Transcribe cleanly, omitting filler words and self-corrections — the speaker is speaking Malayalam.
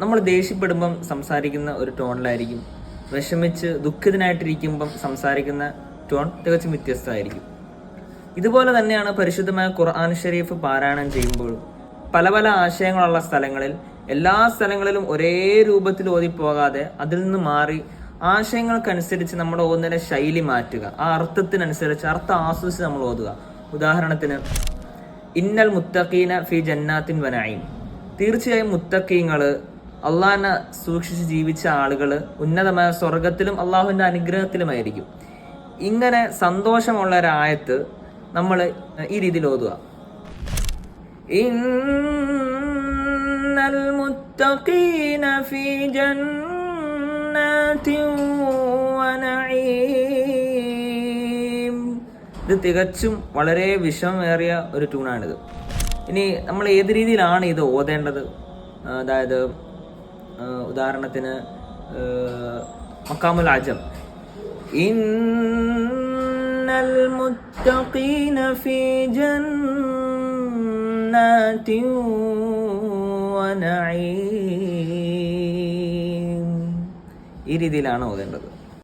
നമ്മൾ ദേഷ്യപ്പെടുമ്പം സംസാരിക്കുന്ന ഒരു ടോണിലായിരിക്കും, വിഷമിച്ച് ദുഃഖിതനായിട്ടിരിക്കുമ്പം സംസാരിക്കുന്ന ടോൺ തികച്ചും വ്യത്യസ്തമായിരിക്കും. ഇതുപോലെ തന്നെയാണ് പരിശുദ്ധമായ ഖുർആൻ ഷരീഫ് പാരായണം ചെയ്യുമ്പോൾ പല പല ആശയങ്ങളുള്ള സ്ഥലങ്ങളിൽ എല്ലാ സ്ഥലങ്ങളിലും ഒരേ രൂപത്തിൽ ഓതിപ്പോകാതെ അതിൽ നിന്ന് മാറി ആശയങ്ങൾക്കനുസരിച്ച് നമ്മൾ ഓതുന്നതിന്റെ ശൈലി മാറ്റുക, ആ അർത്ഥത്തിനനുസരിച്ച് അർത്ഥം ആസ്വദിച്ച് നമ്മൾ ഓതുക. ഉദാഹരണത്തിന്, ഇന്നൽ മുത്തഖീന ഫി ജന്നാത്തിൻ വനഈം, തീർച്ചയായും മുത്തഖീങ്ങള്, അള്ളാഹിനെ സൂക്ഷിച്ച് ജീവിച്ച ആളുകള് ഉന്നതമായ സ്വർഗത്തിലും അള്ളാഹുവിന്റെ അനുഗ്രഹത്തിലുമായിരിക്കും. ഇങ്ങനെ സന്തോഷമുള്ള ഒരായത്ത് നമ്മൾ ഈ രീതിയിൽ ഓതുക. ഇന്നൽ മുത്തഖീന ഫീ ജന്നാത്തിൻ വനഈം. ഇത് തികച്ചും വളരെ വിഷമമേറിയ ഒരു ട്യൂണാണിത്. ഇനി നമ്മൾ ഏത് രീതിയിലാണ് ഇത് ഓതേണ്ടത്? അതായത് ഉദാഹരണത്തിന് മഖാമുൽ അജം, ഇന്നൽ മുത്തഖീന ഫീ ജന്നാത്തിൻ വനഈം, ഈ രീതിയിലാണ് ഓതേണ്ടത്.